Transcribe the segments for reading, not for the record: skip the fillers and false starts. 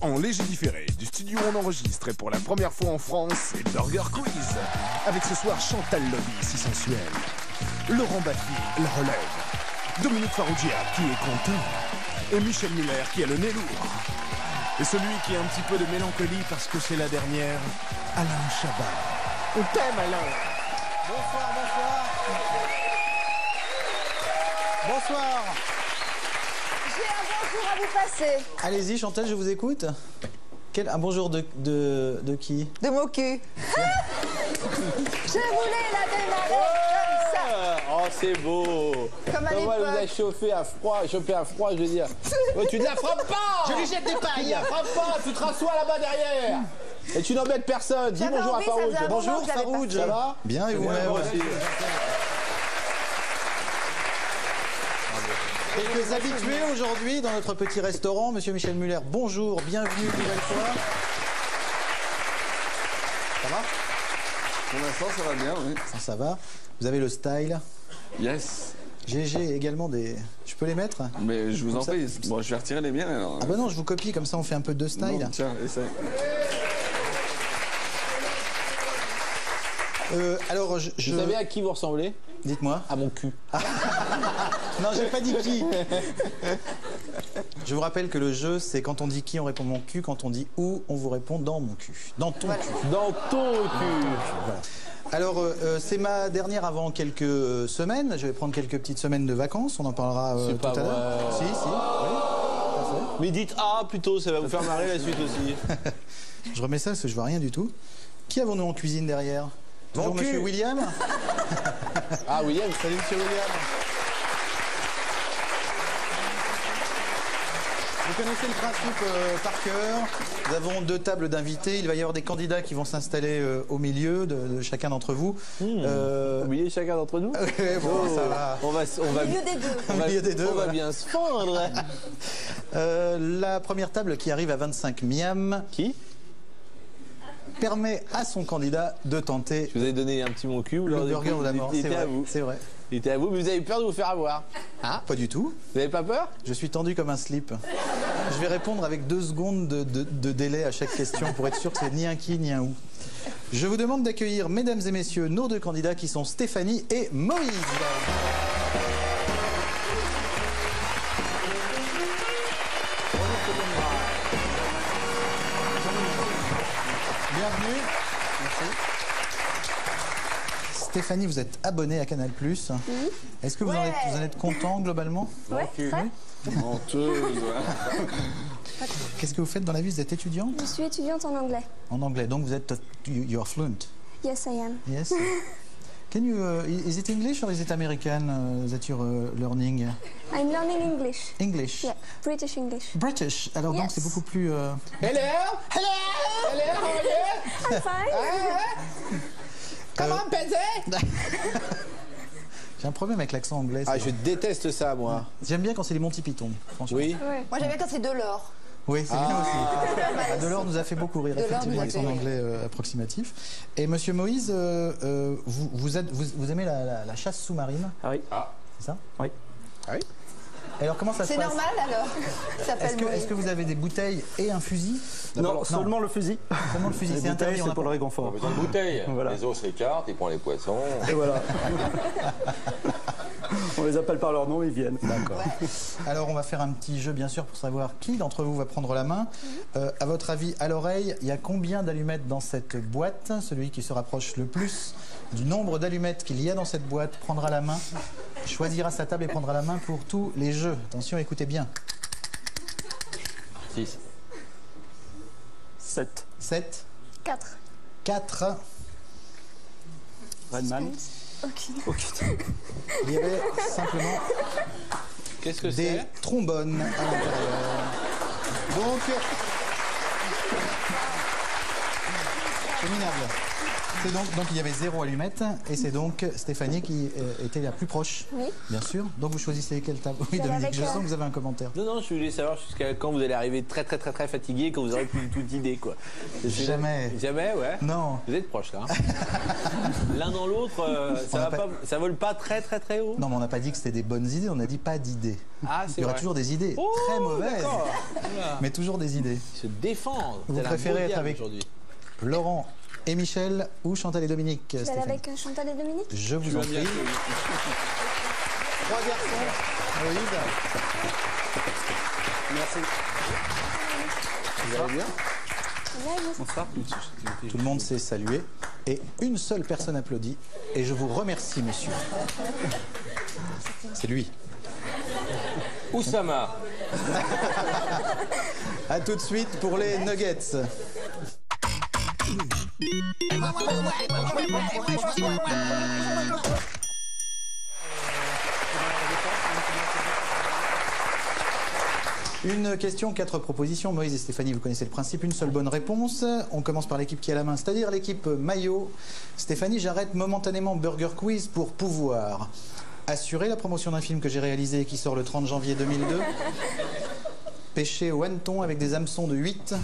En léger différé, du studio on enregistre et pour la première fois en France, c'est Burger Quiz. Avec ce soir Chantal Lobby, si sensuelle. Laurent Baffy, la relève. Dominique Farrugia, qui est content. Et Michel Muller, qui a le nez lourd. Et celui qui a un petit peu de mélancolie parce que c'est la dernière, Alain Chabat. On t'aime, Alain. Bonsoir, bonsoir. Bonsoir. J'ai un bonjour à vous passer. Allez-y, Chantal, je vous écoute. Un bonjour de qui? De mon cul. Je voulais la démarrer comme ça. Oh, c'est beau. Comme à Comment elle vous a l'époque. chopé à froid, je veux dire. Oh, tu ne la frappes pas. Je lui jette des Tu pailles. ne la frappes pas, tu te rassois là-bas derrière. Et tu n'embêtes personne. Dis J'avais bonjour à envie, ça Farouj. faisait un moment Bonjour que je l'avais Farouj. Ça va? Bien, et vous-même? Moi aussi. Quelques habitués aujourd'hui dans notre petit restaurant. Monsieur Michel Muller, bonjour, bienvenue une nouvelle fois. Ça va? Pour l'instant, ça va bien, oui. Ça va. Vous avez le style. Yes. J'ai également des... Je peux les mettre? Mais je vous Comme en ça. prie. Bon, je vais retirer les miens alors. Ah bah non, je vous copie, comme ça on fait un peu de style. Non, tiens, essaye. Alors, Vous savez à qui vous ressemblez? Dites-moi. À mon cul. Non, j'ai pas dit qui. Je vous rappelle que le jeu, c'est quand on dit qui, on répond mon cul. Quand on dit où, on vous répond dans mon cul. Dans ton cul. Dans ton cul. Voilà. Alors, c'est ma dernière avant quelques semaines. Je vais prendre quelques petites semaines de vacances. On en parlera C'est tout pas à l'heure. vrai. Si, si. Oui. Mais dites ah plutôt, ça va vous faire marrer la suite aussi. Je remets ça parce que je vois rien du tout. Qui avons-nous en cuisine derrière? Toujours Mon cul. Monsieur William. Ah William. Salut Monsieur William. Vous connaissez le principe par cœur. Nous avons 2 tables d'invités. Il va y avoir des candidats qui vont s'installer au milieu de chacun d'entre vous. Oubliez chacun d'entre nous. Bon, ça va. On va Au milieu des deux. Au milieu des deux, on va voilà. bien se fendre. La première table qui arrive à 25 miam Qui? permet à son candidat de tenter Je vous ai donné un petit mon cul. Vous le leur avez burger pris, de la mort. Il C'est était à vrai. vous. C'est vrai. Il était à vous, mais vous avez peur de vous faire avoir. Ah, pas du tout. Vous n'avez pas peur? Je suis tendu comme un slip. Je vais répondre avec 2 secondes de délai à chaque question pour être sûr que c'est ni un qui ni un où. Je vous demande d'accueillir, mesdames et messieurs, nos 2 candidats qui sont Stéphanie et Moïse. Bienvenue. Merci. Stéphanie, vous êtes abonnée à Canal+. Est-ce que vous, Ouais. vous en êtes content globalement? Ouais, très. Menteuse. Qu'est-ce que vous faites dans la vie? Vous êtes étudiante? Je suis étudiante en anglais. En anglais, donc vous êtes you're fluent. Yes, I am. Yes. Can you is it English or is it American that you're learning? I'm learning English. English. Yeah, British English. British. Alors donc Yes. c'est beaucoup plus Hello. Hello. Hello. How are you? I'm fine. Comment baiser? J'ai un problème avec l'accent anglais. Ah, c'est je vrai. déteste ça, moi. J'aime bien quand c'est les Monty Python, franchement. Oui. Moi, j'aime bien quand c'est Delors. Oui, c'est bien aussi. Ah, Delors nous a fait beaucoup rire, Delors effectivement, nous a avec son fait rire. anglais approximatif. Et Monsieur Moïse, vous aimez la chasse sous-marine? Ah oui. C'est ça? Oui. Ah oui. Et alors comment ça se C'est passe? normal alors. Il s'appelle Est-ce Moïse. que vous avez des bouteilles et un fusil? Non, seulement le fusil. Seulement le fusil, Les c'est interdit. bouteilles, on c'est a pour pas- le réconfort. Besoin de bouteilles. Voilà. Les os s'écartent, il prend les poissons. Et voilà. On les appelle par leur nom, ils viennent. D'accord. Alors on va faire un petit jeu bien sûr pour savoir qui d'entre vous va prendre la main. À votre avis, à l'oreille, il y a combien d'allumettes dans cette boîte? Celui qui se rapproche le plus du nombre d'allumettes qu'il y a dans cette boîte prendra la main, choisira sa table et prendra la main pour tous les jeux. Attention, écoutez bien. 6. 7. 7, 4. 4. Redman. Aucune. Il y avait simplement Qu'est-ce que des c'est? trombones à l'intérieur. Donc, c'est minable. C'est donc il y avait 0 allumette et c'est donc Stéphanie qui était la plus proche. Oui. Bien sûr. Donc vous choisissez quelle table? Oui, Vous allez Dominique, avec, je sens que vous avez un commentaire. Non, je voulais savoir jusqu'à quand vous allez arriver très fatigué, quand vous aurez plus du tout d'idées, quoi. Jamais. Jamais, ouais. Non. Vous êtes proches, là. Hein. L'un dans l'autre, ça vole pas très haut. Non, mais on n'a pas dit que c'était des bonnes idées, on a dit pas d'idées. Ah, c'est Il y aura vrai. toujours des idées très mauvaises, D'accord. Voilà. mais toujours des idées. Ils se défendent. Vous Tel un préférez beau être diable avec aujourd'hui. Laurent et Michel ou Chantal et Dominique, Vous allez Stéphanie? avec Chantal et Dominique? Je vous en prie. 3 garçons. Moïse. Merci. Vous allez bien? Là, vous- Bonsoir. Tout le monde s'est salué et une seule personne applaudit et je vous remercie, monsieur. C'est lui. Oussama. À tout de suite pour les nuggets. Une question, 4 propositions. Moïse et Stéphanie, vous connaissez le principe. Une seule bonne réponse. On commence par l'équipe qui a la main, c'est-à-dire l'équipe maillot. Stéphanie, j'arrête momentanément Burger Quiz pour pouvoir assurer la promotion d'un film que j'ai réalisé et qui sort le 30 janvier 2002. Pêcher au hanneton avec des hameçons de 8.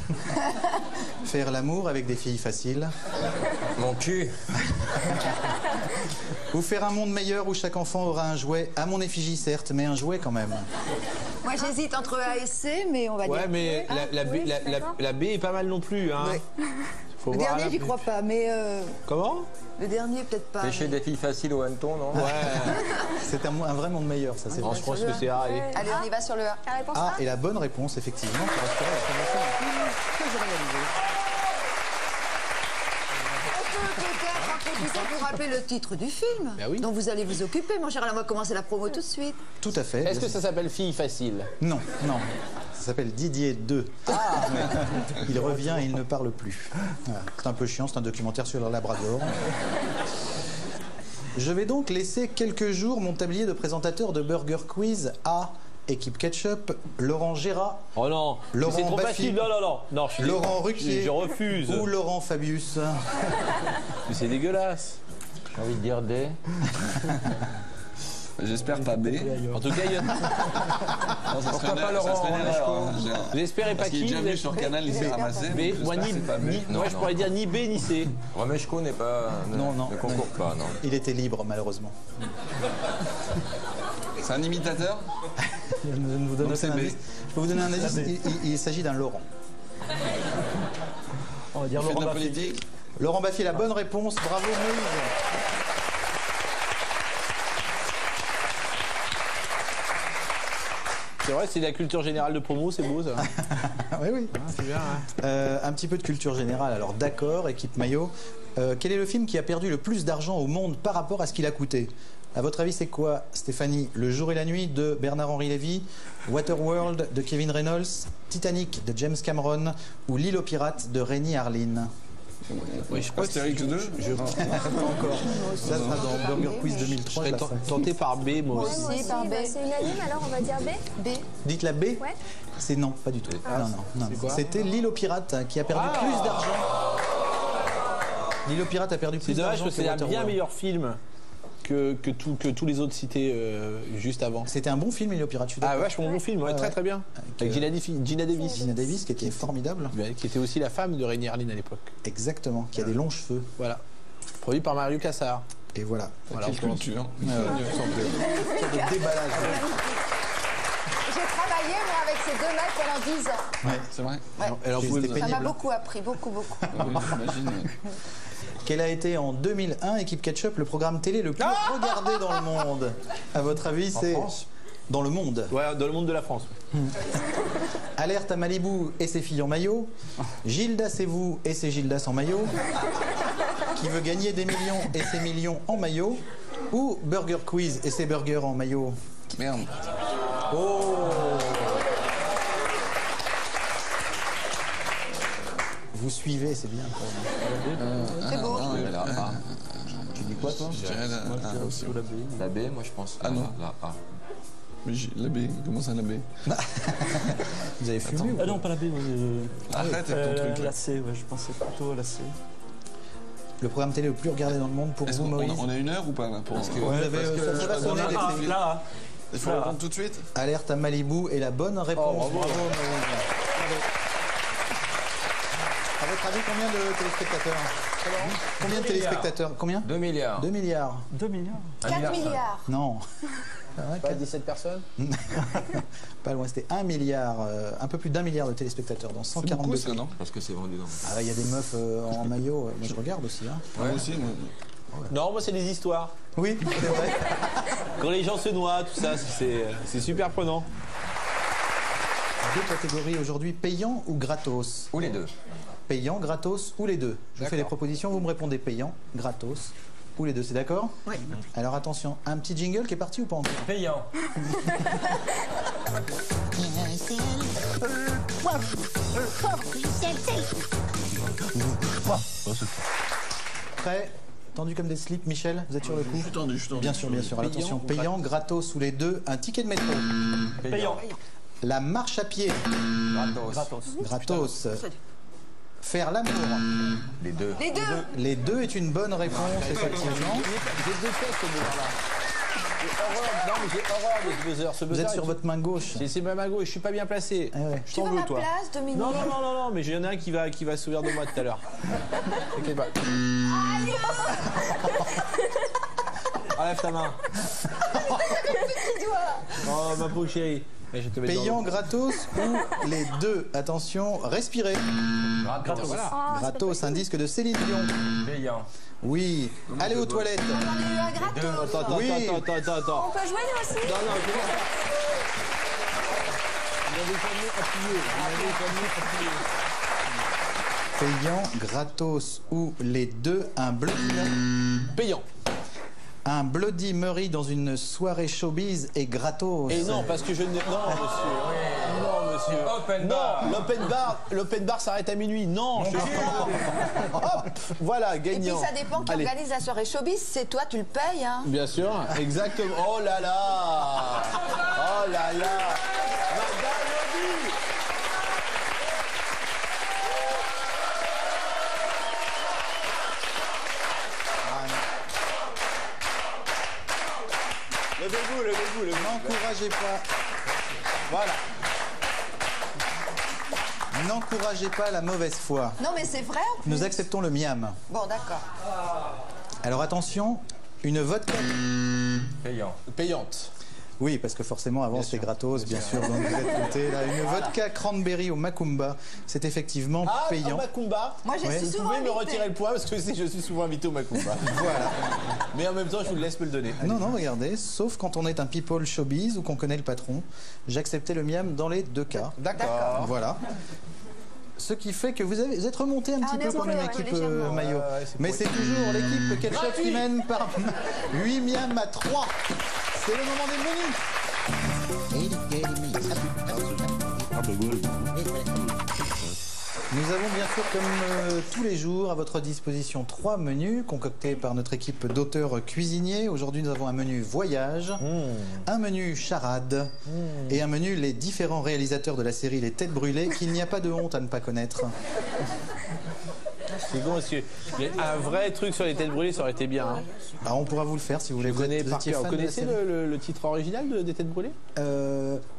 Faire l'amour avec des filles faciles. Mon cul. Ou faire un monde meilleur où chaque enfant aura un jouet, à mon effigie certes, mais un jouet quand même. Moi, j'hésite entre A et C, mais on va dire. Ouais, mais la B est pas mal non plus. Hein. Ouais. Faut Le voir dernier, la j'y B. crois pas, mais Comment? le dernier, peut-être pas. Pêcher mais- des filles faciles au hanneton, non? Ouais. C'est un vrai monde meilleur, ça c'est Non, vrai. je pense que c'est A. Allez. Allez, on y va sur le A. La réponse Ah, A? et la bonne réponse, effectivement, correspond à la promotion d'un film que j'ai réalisé. On peut peut-être en profiter pour rappeler le titre du film Bah oui. dont vous allez vous occuper, mon cher Alain. On va commencer la promo tout de suite. Tout à fait. Est-ce que ça s'appelle Fille facile? Non, non. Ça s'appelle Didier 2. Ah Il revient et il ne parle plus. Voilà. C'est un peu chiant, c'est un documentaire sur le Labrador. Je vais donc laisser quelques jours mon tablier de présentateur de Burger Quiz à équipe Ketchup, Laurent Gérard, Oh non, Laurent c'est trop Baffy. facile. Non, je suis Laurent Ruquier Je refuse. ou Laurent Fabius. Mais c'est dégueulasse. J'ai envie de dire des. J'espère pas B. En tout cas, il y a... Pourquoi pas Laurent j'espère pas Parce qu'il est qui. déjà venu sur Canal, il s'est ramassé. Mais moi, J'espère que c'est pas B. moi, je pourrais dire ni B ni C. Romeshko n'est pas. Non, ne concourt pas, non. Il était libre, malheureusement. C'est un imitateur? Je ne vous donne Donc aucun c'est B. indice. Je peux vous donner un indice. Il s'agit d'un Laurent. On va dire Il fait de Laurent la Baffy. politique? Laurent Baffy, la bonne réponse. Bravo Moïse. C'est vrai, c'est de la culture générale de promo, c'est beau ça. Oui, oui. C'est bien. Hein. Un petit peu de culture générale. Alors d'accord, équipe maillot. Quel est le film qui a perdu le plus d'argent au monde par rapport à ce qu'il a coûté? À votre avis, c'est quoi, Stéphanie? Le jour et la nuit de Bernard-Henri Lévy, Waterworld de Kevin Reynolds, Titanic de James Cameron ou L'île aux pirates de Rémi Harlin? Oui, je crois que Astérix 2? Pas encore. Ça sera dans Burger Quiz 2003. je je serais la ferai. tenté par B, moi Ouais, aussi. moi aussi, par B. bah, c'est unanime, alors on va dire B. B. Dites la B. Ouais. C'est non, pas du tout. Non, non. quoi C'était L'île aux pirates qui a perdu plus d'argent. L'île aux pirates a perdu C'est plus dommage d'argent que c'est un bien Waterworld. meilleur film que tous les autres cités juste avant. C'était un bon film, L'île aux pirates. Je suis Ah, d'accord. vachement bon film, ouais, Ouais, très ouais. très bien. Avec Gina Davis. Gina Davis, qui était formidable. Qui était aussi la femme de Rémi Harlin à l'époque. Exactement. Qui a des longs cheveux. Voilà. Produit par Mario Cassar. Et voilà. Voilà, Quelle on commence. culture. Sorte de déballage. J'ai travaillé, moi, avec ces deux mecs pendant 10 ans. C'est vrai? Elle en C'était pouvait- pénible. Ça m'a beaucoup appris, beaucoup, beaucoup. Oui, j'imagine. Quel a été en 2001, équipe Ketchup, le programme télé le plus regardé dans le monde? À votre avis, c'est dans le monde. Ouais, dans le monde de la France. Alerte à Malibu et ses filles en maillot. Gilda, c'est vous et ses Gildas en maillot. Qui veut gagner des millions et ses millions en maillot. Ou Burger Quiz et ses burgers en maillot. Merde. Oh! Vous suivez, c'est bien. C'est beau. Tu dis quoi, toi? Je dirais la A aussi. La B, moi je pense. Ah non. La A. Mais la B, comment ça la B? Vous avez fumé ou Ah non, pas la B. Arrête avec ton truc. La C, ouais, je pensais plutôt à la C. Le programme télé le plus regardé dans le monde pour Est-ce vous, qu'on Moïse. on a une heure ou pas là pour... Vous avez, ça va sonner les télé. Là, Il faut répondre tout de suite. Alerte à Malibu et la bonne réponse. bravo. Bravo, Moïse. À votre avis, combien de téléspectateurs? Combien de téléspectateurs? Combien? 2 milliards. 2 milliards. 2 milliards. 4 milliards. Non. Pas 17 personnes? Pas loin, c'était 1 milliard, un peu plus d'1 milliard de téléspectateurs dans C'est 142 beaucoup ça, pays. non? Parce que c'est vendu dans. Ah ouais, il y a des meufs en maillot, moi je regarde aussi. Hein. Moi aussi, moi. Non, moi c'est des histoires. Oui, c'est vrai. Quand les gens se noient, tout ça, c'est super prenant. Deux catégories aujourd'hui, payant ou gratos? Ou les deux. Payant, gratos ou les deux. Je vous fais les D'accord. propositions, vous me répondez payant, gratos ou les deux, c'est d'accord? Oui. Alors attention, un petit jingle qui est parti ou pas encore? Payant. Prêt? Tendu comme des slips, Michel, vous êtes sur le coup? Je suis tendu, je suis tendu. Bien sûr, bien sûr. Alors, attention, payant, gratos ou les deux, un ticket de métro. Payant. La marche à pied, Gratos. gratos. Faire l'amour, Les deux. Les deux. les deux est une bonne réponse, effectivement. Je déteste ce buzzer-là. J'ai horreur, non mais j'ai horreur de ce buzzer. Ce Vous buzzer, êtes sur votre main gauche. C'est ma main gauche, je suis pas bien placé. Ah ouais. Je Tu t'en veux veux, ma toi. place, Dominique? Non, mais il y en a un qui va se souvenir de moi tout à l'heure. T'inquiète pas. Enlève ta main. Oh, ma pauvre chérie. Mais je vais te mettre dans Payant, l'eau. gratos ou les deux. Attention, respirez. Gratos. Voilà. Gratos, un disque de Céline Dion. Payant. Oui. Allez aux toilettes. J'en ai eu un gratos. Attends. On peut jouer nous aussi? Non, je vais pas. Vous n'avez jamais appuyé. Payant, gratos ou les deux, un Bloody, Payant. un Bloody Murray dans une soirée showbiz est gratos. Et non, parce que je ne. Non, monsieur. Non, monsieur. Open Non, bar. l'open bar s'arrête à minuit. Non, je te jure. Hop, voilà, Et puis gagnant. ça dépend qui Allez. organise la soirée showbiz. C'est toi, tu le payes. Hein. Bien sûr, exactement. Oh là là. Oh là là. Madame Lobby. Levez-vous. N'encouragez pas. Voilà. N'encouragez pas la mauvaise foi. Non, mais c'est vrai en plus. Nous acceptons le miam. Bon, d'accord. Alors attention, une vodka. Payant. Payante. Oui, parce que forcément avant c'était gratos, bien sûr. Donc vous êtes compté là. Une vodka cranberry au Macumba, c'est effectivement Ah, payant. au Macumba. Moi, je Ouais. suis Vous souvent pouvez me invitée. retirer le point parce que je suis souvent invité au Macumba. Voilà. Mais en même temps, je vous le laisse me le donner. Non, non, regardez, sauf quand on est un people showbiz ou qu'on connaît le patron, j'acceptais le miam dans les deux cas. D'accord. Voilà. Ce qui fait que vous êtes remonté un petit on est peu comme une remonté, équipe légèrement. maillot. c'est Mais pour- c'est toujours l'équipe Ketchup qui mène par 8 miams à 3. C'est le moment des menus. Nous avons bien sûr, comme tous les jours, à votre disposition 3 menus concoctés par notre équipe d'auteurs cuisiniers. Aujourd'hui, nous avons un menu voyage, un menu charade et un menu les différents réalisateurs de la série Les Têtes Brûlées qu'il n'y a pas de honte à ne pas connaître. C'est bon, monsieur. Il y a un vrai truc sur les têtes brûlées, ça aurait été bien. Hein. Alors, on pourra vous le faire si vous voulez. Vous connaissez Vous par étiez cœur. Vous fan de la connaissez série le titre original des têtes brûlées?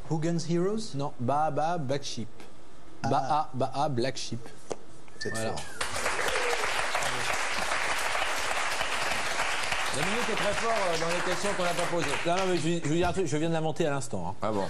Hogan's Heroes. Non, Ba'a Black Sheep. Ba'a Black Sheep. C'est Voilà. fort. Dominique est très fort dans les questions qu'on n'a pas posées. Non, mais je vous dis un truc, je viens de l'inventer à l'instant. Hein. Ah bon.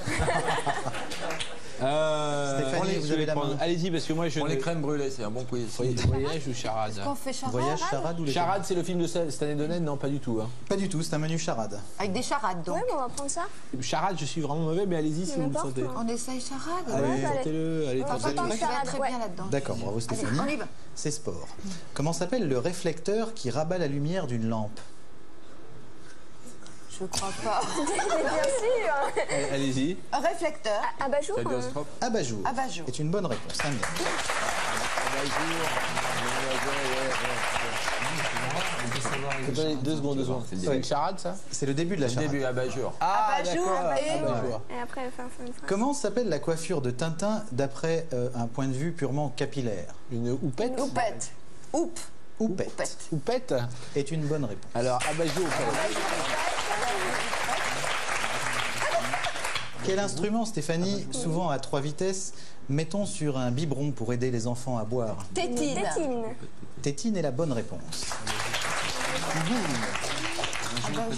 Stéphanie, vous avez la main. Allez-y, parce que moi je. Pour les crèmes brûlées, c'est un bon quiz. Voyage ou charade? On fait charade. Voyage, charade ou les Charade, c'est le film de Stanley Donen? Non, pas du tout. Hein. Pas du tout, c'est un menu charade. Avec des charades, donc. Ouais, on va prendre ça. Charade, je suis vraiment mauvais, mais allez-y si vous le N'importe sentez. quoi. On essaye charade. Allez. Tentez-le, allez, On va tentez-le. pas Je vais charade, très ouais. bien là-dedans. D'accord, bravo Allez, Stéphanie. on y va. C'est sport. Comment s'appelle le réflecteur qui rabat la lumière d'une lampe? Je crois pas. Bien sûr. Allez-y. Un réflecteur. Abat-jour. Stédioscope. Abat-jour. Abat-jour. C'est une bonne réponse. Un bien. Attendez, 2 secondes. C'est le C'est début. une charade, ça? C'est le début de la charade. Début, abat-jour. Ah, Abat-jour, d'accord. abat-jour. Abat-jour. Et après, fin de phrase. Comment s'appelle la coiffure de Tintin d'après un point de vue purement capillaire? Une houppette? Houppette. Houppe. Houppette Houppette est une bonne réponse. Alors, abat-jour Houppette. Quel instrument, Stéphanie, souvent à 3 vitesses, mettons sur un biberon pour aider les enfants à boire? Tétine. Tétine est la bonne réponse.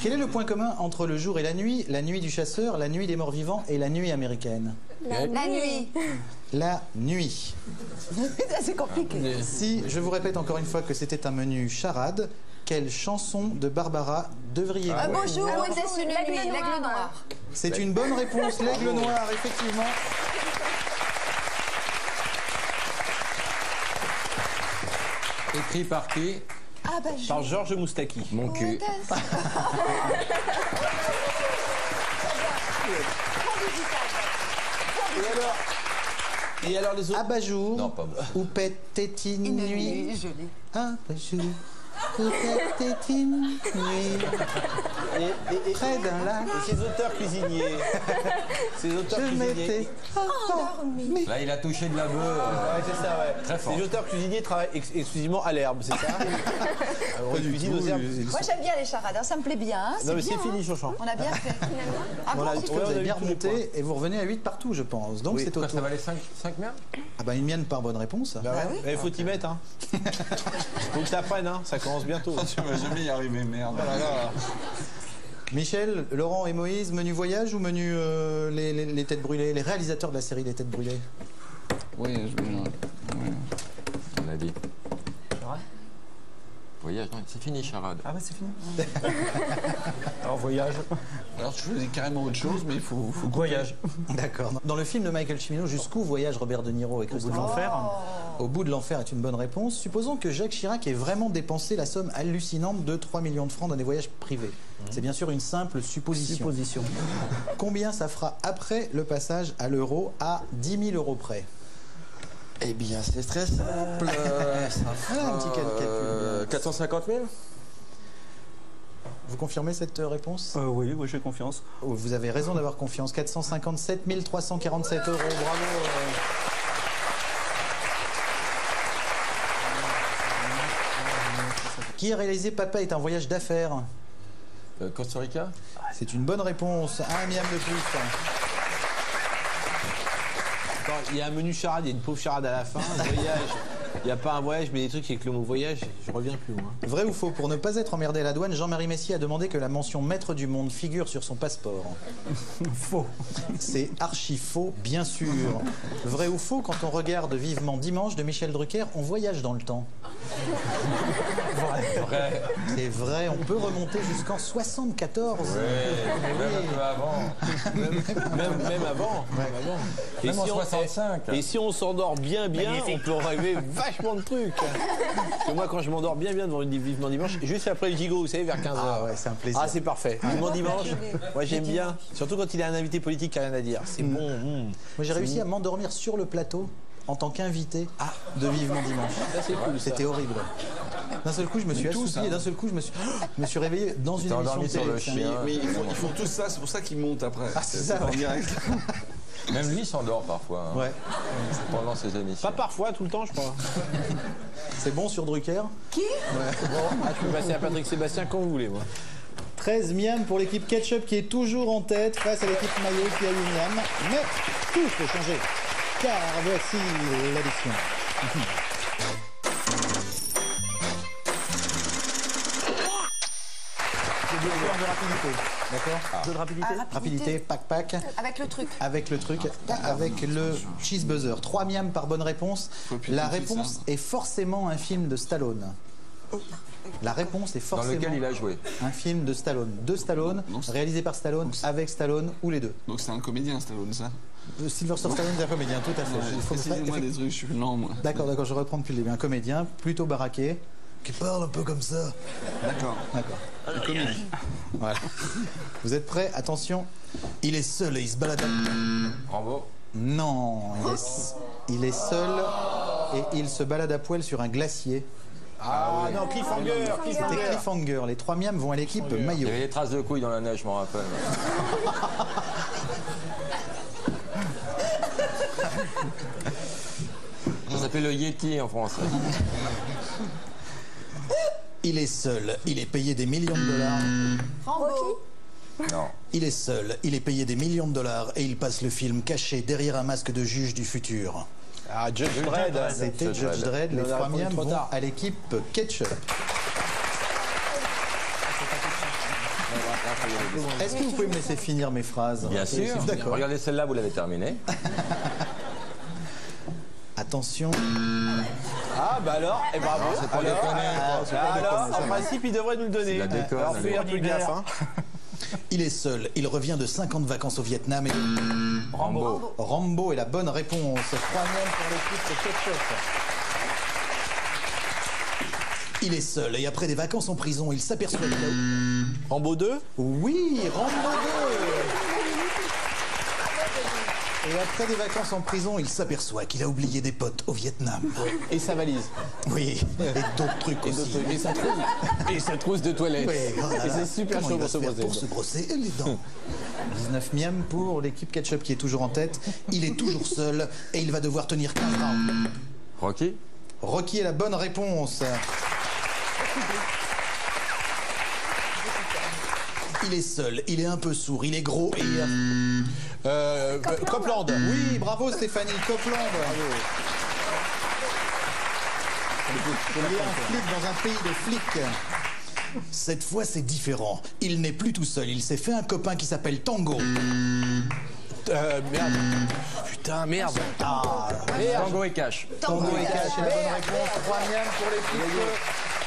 Quel est le point commun entre le jour et la nuit du chasseur, la nuit des morts vivants et la nuit américaine? La nuit. La nuit. C'est compliqué. Si je vous répète encore une fois que c'était un menu charade, quelle chanson de Barbara devriez-vous? Un beau jour, où était une nuit, l'aigle noir. C'est une bonne réponse, l'aigle noir, effectivement. Écrit par qui? Ah bah Par Georges Moustaki. Mon cul. Et alors les autres? Abat-jour, Non, pas bon. houppette, tétine, nuit. jolie. Abat-jour, houppette, tétine, nuit. Et Près d'un lac, ces auteurs cuisiniers. Ces auteurs je cuisiniers. m'étais endormi. Là, il a touché de la bœuf. Ouais, c'est ça, ouais. Très fort. Les auteurs cuisiniers travaillent exclusivement à l'herbe, c'est ça? On cuisine aux herbes. Moi j'aime bien les charades, hein, ça me plaît bien. Hein, Non, mais bien, c'est fini, hein. Chouchan. On a bien fait. Ah bon, Voilà, c'est Vous on a avez vu bien tous les points. remonté et vous revenez à 8 partout, je pense. Donc c'est au Ça tour. valait 5 miens? Ah bah une mienne par bonne réponse. Bah ouais. Mais faut t'y mettre, hein. Faut que ça prenne, hein. Ça commence bientôt. Tu vas jamais y arriver, merde. Michel, Laurent et Moïse, menu voyage ou menu les têtes brûlées, les réalisateurs de la série Les Têtes Brûlées? Oui, je vais. On a dit. Voyage, non, c'est fini, charade. Ah ouais, c'est fini. Alors, voyage. Alors, je faisais carrément autre chose, mais il faut. Voyage. D'accord. Dans le film de Michael Cimino, Jusqu'où voyage Robert De Niro et Au bout Christophe de l'enfer. Au bout de l'enfer est une bonne réponse. Supposons que Jacques Chirac ait vraiment dépensé la somme hallucinante de 3 millions de francs dans des voyages privés. C'est bien sûr une simple supposition. Supposition. Combien ça fera après le passage à l'euro à 10 000 euros près? Eh bien, c'est très simple. Un petit calcul. 450 000? Vous confirmez cette réponse? Oui, j'ai confiance. Vous avez raison d'avoir confiance. 457 347 euros. Bravo. Qui a réalisé Papa est un voyage d'affaires? Costa Rica? C'est une bonne réponse. Un miam de plus. Attends, il y a un menu charade, il y a une pauvre charade à la fin. Un voyage. Il n'y a pas un voyage, mais des trucs avec le mot voyage, je reviens plus loin. Vrai ou faux? Pour ne pas être emmerdé à la douane, Jean-Marie Messier a demandé que la mention maître du monde figure sur son passeport. Faux. C'est archi faux, bien sûr. Vrai ou faux? Quand on regarde Vivement Dimanche de Michel Drucker, on voyage dans le temps. Vrai. C'est vrai, on peut remonter jusqu'en 74. Même un peu avant. Même avant. Et Même en si on- 65. Et si on s'endort bien, on peut rêver vachement de trucs. Parce que moi, quand je m'endors bien devant une Vivement Dimanche, juste après le gigot, vous savez, vers 15h. Ah ouais, c'est un plaisir. Ah, c'est parfait. Vivement Dimanche, moi j'aime bien. Surtout quand il a un invité politique qui a rien à dire. C'est bon. Moi, j'ai réussi à m'endormir sur le plateau en tant qu'invité de Vivement Dimanche. Ça, c'est cool. ça. C'était horrible. D'un seul coup, je me suis assoupi et d'un seul coup, je me suis réveillé dans une T'es émission de endormi sur télé. le chien. Mais ils font tout ça, c'est pour ça qu'ils montent après. Ah, c'est ça, en ouais. direct. Même lui s'endort parfois. Hein, Ouais. pendant ses émissions. Pas parfois, tout le temps, je crois. C'est bon sur Drucker. Qui? Ah, je peux passer à Patrick Sébastien quand vous voulez, moi. 13 miam pour l'équipe Ketchup qui est toujours en tête face à l'équipe Maillot qui a 8 miam. Mais tout peut changer. Car voici l'addition. C'est deux joueurs de rapidité. D'accord? Jeu de rapidité. Rapidité, pack. Avec le truc. Avec le truc, avec le cheeseburger. 3 miam par bonne réponse. appuyer La tout de suite, réponse ça. est forcément un film de Stallone. La réponse est Dans forcément lequel il a joué. un film de Stallone. De Stallone, Non, c'est- réalisé par Stallone, avec Stallone ou les deux. Donc c'est un comédien, Stallone, ça. Sylvester Stallone est un comédien, tout à fait. Il faut- Précisez-moi des trucs, je suis lent, moi. D'accord, je reprends depuis le début. Un comédien plutôt baraqué, qui parle un peu comme ça. D'accord. D'accord. Voilà. Vous êtes prêts? Attention. Il est seul et il se balade. Rambo. Non, il est seul et il se balade à poil sur un glacier. Ah non, Cliffhanger. C'était Cliffhanger. Les 3 miams vont à l'équipe Il Maillot. y avait des traces de couilles dans la neige, je m'en rappelle. Ça s'appelle le Yeti en français. Il est seul, il est payé des millions de dollars. Rambo. Non. Il est seul, il est payé des millions de dollars et il passe le film caché derrière un masque de juge du futur. Ah, Judge Dredd. C'était Judge Dredd. Les On a trois répondu miams trop vont tard. à l'équipe Ketchup. Est-ce que vous pouvez me laisser finir mes phrases? Bien sûr. D'accord. Regardez celle-là, vous l'avez terminée. Attention. Ah, bah alors, et bravo. c'est pas Alors, déconner. alors, en principe, il devrait nous le donner. la déconne, Alors, allez. fais un peu gaffe. Hein. Il est seul, il revient de 5 ans de vacances au Vietnam et... Rambo. Rambo est la bonne réponse. 3e pour l'équipe Ketchup. Il est seul et après des vacances en prison, il s'aperçoit qu'il a... Rambo 2. Oui, Rambo 2. Et après des vacances en prison, il s'aperçoit qu'il a oublié des potes au Vietnam. Et sa valise. Oui, et d'autres trucs aussi. Et sa trousse. Et sa trousse de toilette. Oui, oh là Et là. c'est super Comment chaud il va pour se faire brosser. pour se brosser les dents. 19e pour l'équipe Ketchup qui est toujours en tête. Il est toujours seul et il va devoir tenir 15 rounds. Rocky. Rocky est la bonne réponse. Il est seul, il est un peu sourd, il est gros et il a... Copland. Oui, bravo Stéphanie, Copland. Il est un flic dans un pays de flics. Cette fois, c'est différent. Il n'est plus tout seul, il s'est fait un copain qui s'appelle Tango. Merde. Putain, merde. Ah, Tango et Cash. Tango et Cash, c'est la bonne réponse. 3e pour l'équipe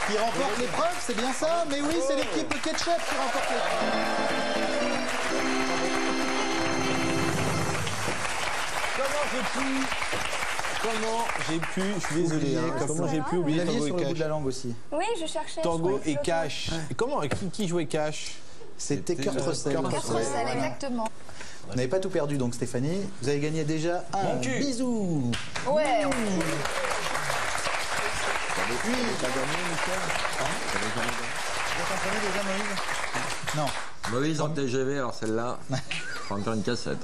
qui remporte l'épreuve, c'est bien ça? Mais oui, c'est l'équipe Ketchup qui remporte l'épreuve. Comment j'ai pu, je suis désolé, hein, comment j'ai pu Vous oublier l'aviez Tango sur le et bout de la Cash. langue aussi. Oui, je cherchais. Tango je et croyais que Cash. Et comment, qui jouait Cash? C'était Kurt Russell. Kurt Russell, Russell. exactement. Vous n'avez pas tout perdu donc Stéphanie. Vous avez gagné déjà un bisou. Ouais. Vous comprenez déjà Moïse? Non. Moïse en TGV, alors celle-là, faut en faire une cassette.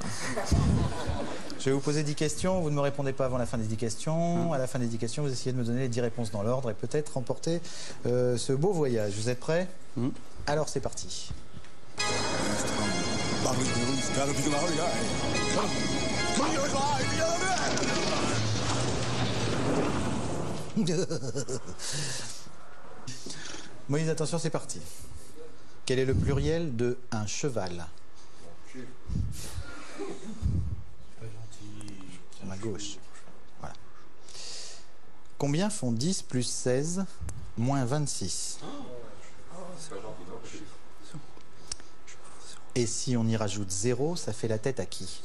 Je vais vous poser 10 questions. Vous ne me répondez pas avant la fin des 10 questions. À la fin des 10 questions, vous essayez de me donner les 10 réponses dans l'ordre et peut-être remporter ce beau voyage. Vous êtes prêts? Alors c'est parti. Moïse, attention, c'est parti. Quel est le pluriel de un cheval? À ma gauche. Voilà. Combien font 10 plus 16 moins 26? Et si on y rajoute 0, ça fait la tête à qui?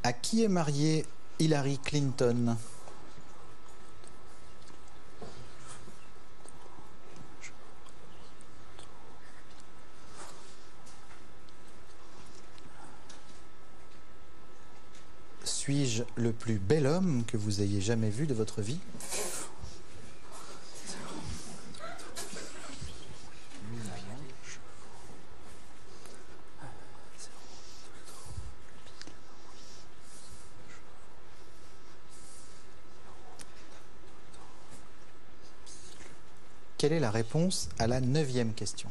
À qui est mariée Hillary Clinton? Suis-je le plus bel homme que vous ayez jamais vu de votre vie? Quelle est la réponse à la 9e question?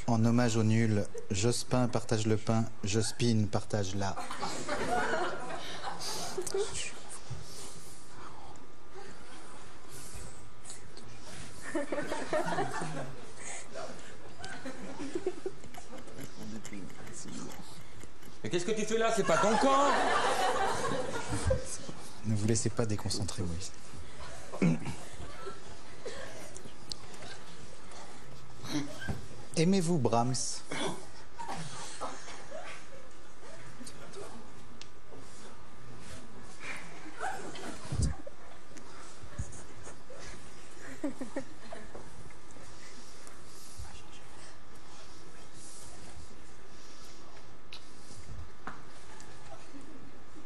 En hommage au nul, Jospin partage le pain, Jospine partage la. Mais qu'est-ce que tu fais là? C'est pas ton camp. Ne vous laissez pas déconcentrer, Moïse. Aimez-vous Brahms?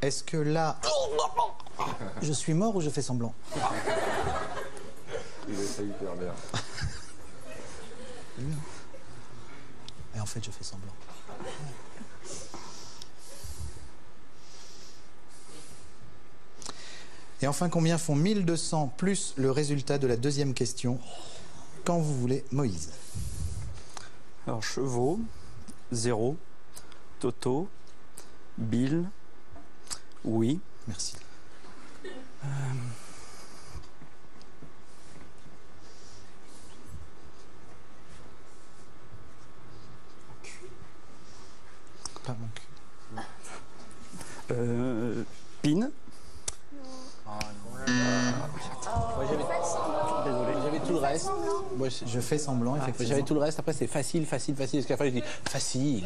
Est-ce que là, je suis mort ou je fais semblant? Il est hyper bien. Et en fait, je fais semblant. Et enfin, combien font 1200 plus le résultat de la deuxième question? Quand vous voulez, Moïse. Alors, chevaux, 0, Toto, Bill, oui. Merci. Pas mon cul. Pin, J'avais tout le reste. Moi, Je fais semblant, effectivement. j'avais tout le reste. Après, c'est facile. Parce qu'à la fin, je dis facile.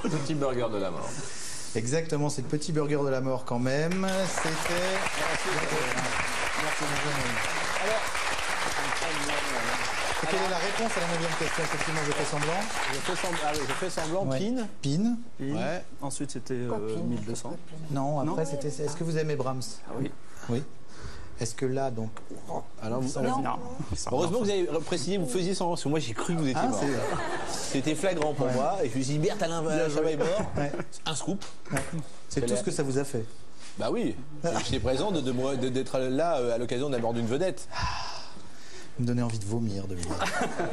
Petit burger de la mort. Exactement, c'est le petit burger de la mort quand même. C'était... Quelle est la réponse à la 9e question? Effectivement, je fais semblant. Je fais semblant. Ouais. Pin. Pin. Pin. Ouais. Ensuite, c'était Copine. 1200. Non, après, Non. c'était... Est-ce que vous aimez Brahms? Ah oui. Oui. Est-ce que là, donc... Alors, Non. heureusement que vous avez précisé, vous faisiez semblant. Parce que moi, j'ai cru que vous étiez Ah, mort. C'était flagrant pour moi. Et je me suis dit, merde, Alain Chabat est mort. Ouais. Un scoop. C'est tout ce que ça vous a fait. Bah oui. J'étais présent d'être là à l'occasion d'aborder une vedette. Vous me donnez envie de vomir, de vous dire.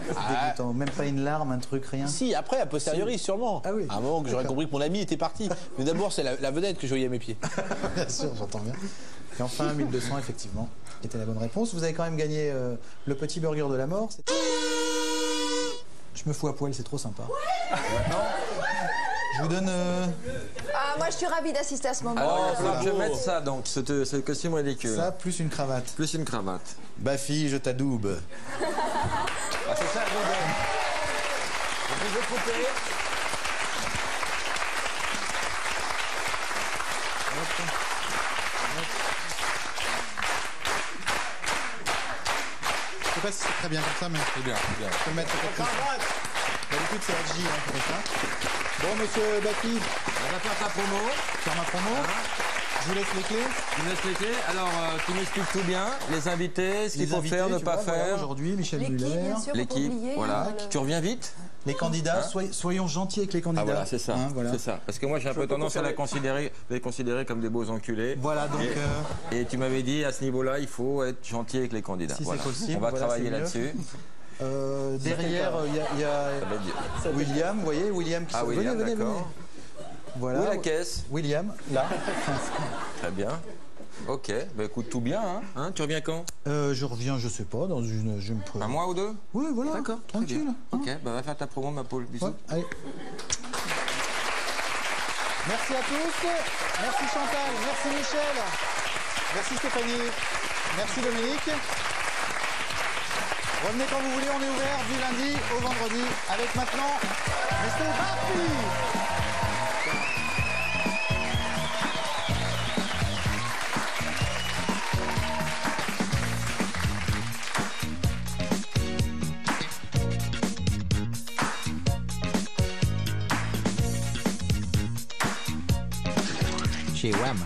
C'est dégoûtant. Même pas une larme, un truc, rien. Si, après, a posteriori, sûrement. Ah oui. À un moment que j'aurais D'accord. compris que mon ami était parti. Mais d'abord, c'est la vedette que je voyais à mes pieds. Bien sûr, j'entends bien. Et enfin, 1200, effectivement, était la bonne réponse. Vous avez quand même gagné le petit burger de la mort. Je me fous à poil, c'est trop sympa. Je vous donne... Ah, moi, je suis ravie d'assister à ce moment. Alors, il va falloir que je bravo. mette ça, donc, ce costume ridicule. ça, plus une cravate. Plus une cravate. Bafi, je t'adoube. Ah, c'est ça, le bonheur. Donc, je vais couper. Je sais pas si c'est très bien comme ça, mais C'est bien, c'est bien. je peux le mettre peut-être comme ça. D'habitude, c'est RJ qui fait ça. Bon, monsieur Bafi, On va faire ta promo. faire ma promo. Je vous laisse les clés. Tu me laisses les clés. Alors, tu m'expliques tout bien. Les invités, ce qu'il Les faut invités, faire, ne tu pas vois, voilà, faire. Aujourd'hui, Michel L'équipe, Muller. bien sûr, faut pas L'équipe, oublier, voilà. le- Tu reviens vite. Les candidats, soyons gentils avec les candidats. Ah voilà, c'est ça. Hein, voilà. C'est ça. Parce que moi, j'ai un peu tendance à les considérer comme des beaux enculés. Voilà, donc... Et tu m'avais dit, à ce niveau-là, il faut être gentil avec les candidats. Si c'est Voilà. possible, On va voilà, travailler c'est mieux. là-dessus. derrière, il y a Ça va être bien. William, vous voyez, William qui Ah, se... William, venez, venez. d'accord. Voilà. Où est la caisse? William, là. Très bien. Ok, bah écoute, tout bien, hein. Tu reviens quand? Je reviens, je sais pas, dans une... Je me Un mois ou deux? Oui, voilà. D'accord, très Tranquille. bien. Ok, bah va faire ta promo, ma Paul. Bisous. Ouais, allez. Merci à tous. Merci Chantal. Merci Michel. Merci Stéphanie. Merci Dominique. Revenez quand vous voulez, on est ouvert du lundi au vendredi avec maintenant Mr. Bafi. Chez WAM.